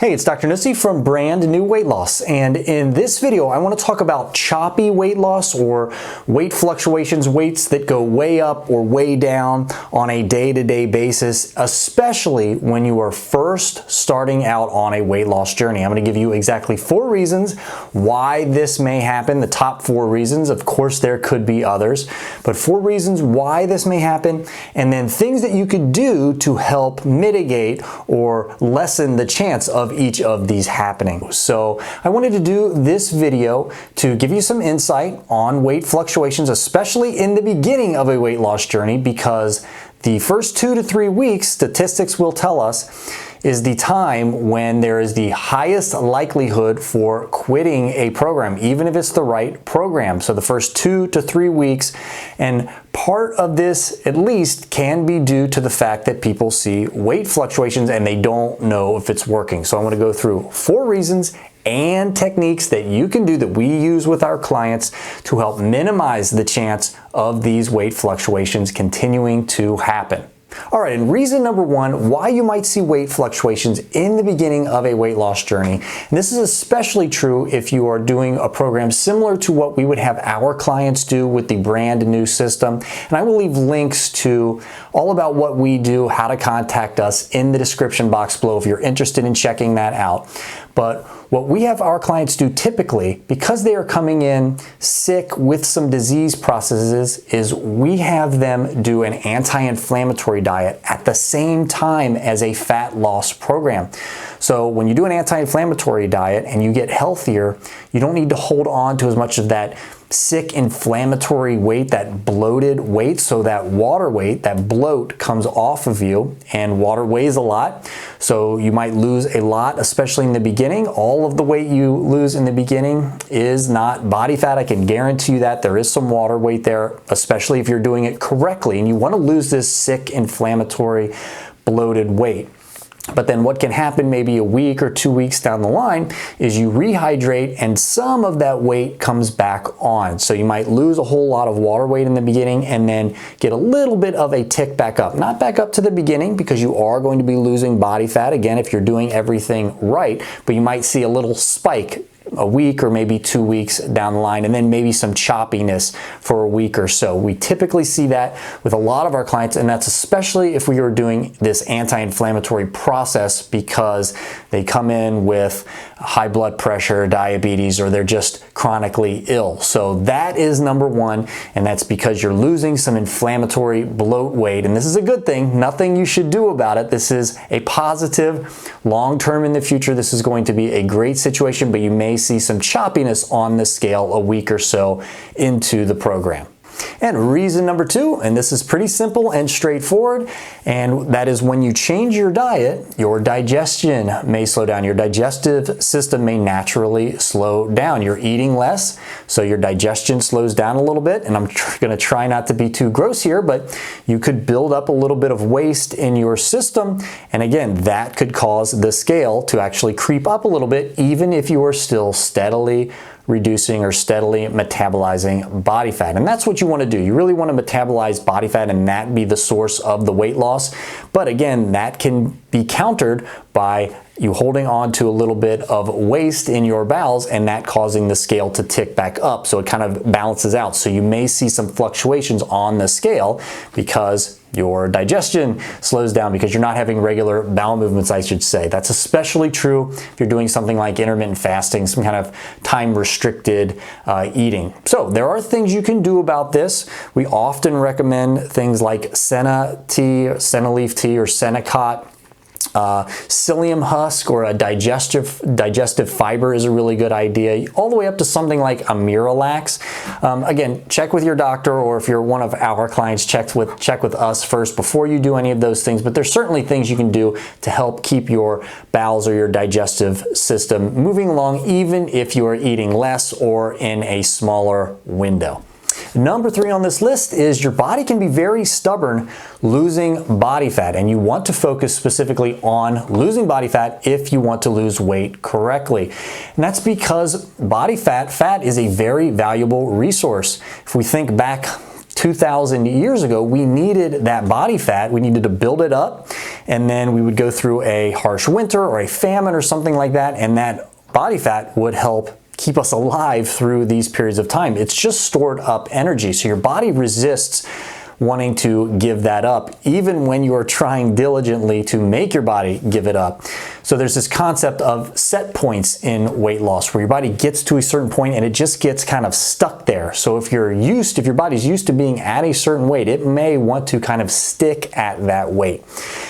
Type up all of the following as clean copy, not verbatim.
Hey, it's Dr. Nuesse from Brand New Weight Loss, and in this video I want to talk about choppy weight loss or weight fluctuations, weights that go way up or way down on a day-to-day basis, especially when you are first starting out on a weight loss journey. I'm going to give you exactly 4 reasons why this may happen, the top 4 reasons. Of course, there could be others, but 4 reasons why this may happen, and then things that you could do to help mitigate or lessen the chance of each of these happening. So I wanted to do this video to give you some insight on weight fluctuations, especially in the beginning of a weight loss journey, because the first 2 to 3 weeks, statistics will tell us, is the time when there is the highest likelihood for quitting a program, even if it's the right program. So the first 2 to 3 weeks, and part of this at least can be due to the fact that people see weight fluctuations and they don't know if it's working. So I'm going to go through 4 reasons and techniques that you can do that we use with our clients to help minimize the chance of these weight fluctuations continuing to happen. All right, and reason number 1 why you might see weight fluctuations in the beginning of a weight loss journey. And this is especially true if you are doing a program similar to what we would have our clients do with the brand new system. And I will leave links to all about what we do, how to contact us in the description box below if you're interested in checking that out. But what we have our clients do typically, because they are coming in sick with some disease processes, is we have them do an anti-inflammatory diet at the same time as a fat loss program. So when you do an anti-inflammatory diet and you get healthier, you don't need to hold on to as much of that sick inflammatory weight, that bloated weight. So that water weight, that bloat, comes off of you, and water weighs a lot. So you might lose a lot, especially in the beginning. All of the weight you lose in the beginning is not body fat. I can guarantee you that. There is some water weight there, especially if you're doing it correctly, and you want to lose this sick inflammatory bloated weight. But then what can happen maybe a week or 2 weeks down the line is you rehydrate and some of that weight comes back on. So you might lose a whole lot of water weight in the beginning and then get a little bit of a tick back up. Not back up to the beginning, because you are going to be losing body fat again if you're doing everything right, but you might see a little spike a week or maybe 2 weeks down the line, and then maybe some choppiness for a week or so. We typically see that with a lot of our clients, and that's especially if we are doing this anti-inflammatory process, because they come in with high blood pressure, diabetes, or they're just chronically ill. So that is number 1, and that's because you're losing some inflammatory bloat weight, and this is a good thing. Nothing you should do about it. This is a positive. Long term in the future, this is going to be a great situation, but you may see some choppiness on the scale a week or so into the program. And reason number 2, and this is pretty simple and straightforward, and that is when you change your diet, your digestion may slow down. Your digestive system may naturally slow down. You're eating less, so your digestion slows down a little bit, and I'm going to try not to be too gross here, but you could build up a little bit of waste in your system, and again, that could cause the scale to actually creep up a little bit, even if you are still steadily reducing or steadily metabolizing body fat. And that's what you want to do. You really want to metabolize body fat and that be the source of the weight loss. But again, that can be countered by you holding on to a little bit of waste in your bowels and that causing the scale to tick back up. So it kind of balances out. So you may see some fluctuations on the scale because your digestion slows down, because you're not having regular bowel movements, I should say. That's especially true if you're doing something like intermittent fasting, some kind of time-restricted eating. So there are things you can do about this. We often recommend things like senna tea, senna leaf tea, or Senecot. Psyllium husk or a digestive fiber is a really good idea, all the way up to something like a Miralax. Again, check with your doctor, or if you're one of our clients, check with us first before you do any of those things. But there's certainly things you can do to help keep your bowels or your digestive system moving along, even if you are eating less or in a smaller window. Number 3 on this list is your body can be very stubborn losing body fat, and you want to focus specifically on losing body fat if you want to lose weight correctly. And that's because body fat is a very valuable resource. If we think back 2,000 years ago, we needed that body fat. We needed to build it up, and then we would go through a harsh winter or a famine or something like that, and that body fat would help keep us alive through these periods of time. It's just stored up energy, so your body resists wanting to give that up, even when you are trying diligently to make your body give it up. So there's this concept of set points in weight loss where your body gets to a certain point and it just gets kind of stuck there. So if your body's used to being at a certain weight, it may want to kind of stick at that weight.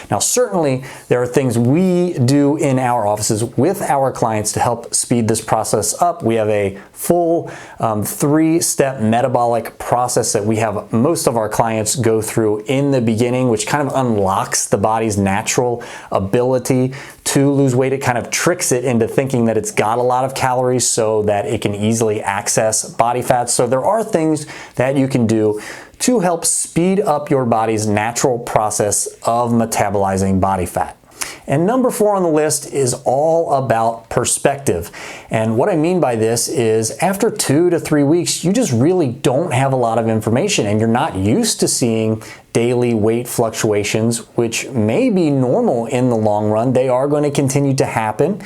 Now, certainly there are things we do in our offices with our clients to help speed this process up. We have a full 3-step metabolic process that we have most of our clients go through in the beginning, which kind of unlocks the body's natural ability to lose weight. It kind of tricks it into thinking that it's got a lot of calories so that it can easily access body fat. So there are things that you can do to help speed up your body's natural process of metabolizing body fat. And number 4 on the list is all about perspective. And what I mean by this is after 2 to 3 weeks, you just really don't have a lot of information and you're not used to seeing daily weight fluctuations, which may be normal in the long run. They are going to continue to happen.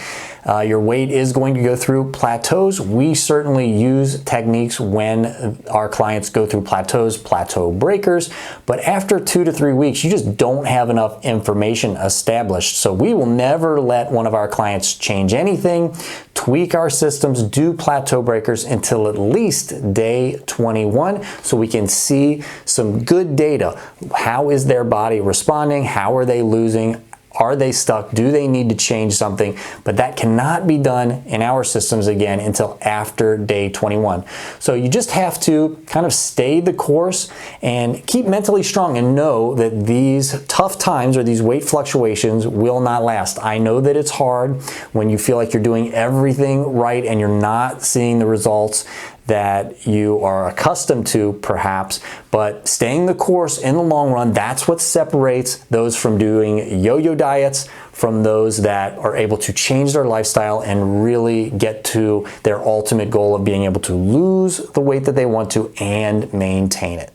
Your weight is going to go through plateaus. We certainly use techniques when our clients go through plateaus, plateau breakers, but after 2 to 3 weeks, you just don't have enough information established. So we will never let one of our clients change anything, tweak our systems, do plateau breakers until at least day 21 so we can see some good data. How is their body responding? How are they losing? Are they stuck? Do they need to change something? But that cannot be done in our systems again until after day 21. So you just have to kind of stay the course and keep mentally strong and know that these tough times or these weight fluctuations will not last. I know that it's hard when you feel like you're doing everything right and you're not seeing the results that you are accustomed to perhaps, but staying the course in the long run, that's what separates those from doing yo-yo diets from those that are able to change their lifestyle and really get to their ultimate goal of being able to lose the weight that they want to and maintain it.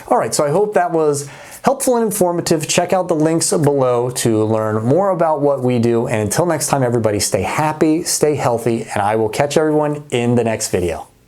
All right, so I hope that was helpful and informative. Check out the links below to learn more about what we do. And until next time, everybody, stay happy, stay healthy, and I will catch everyone in the next video.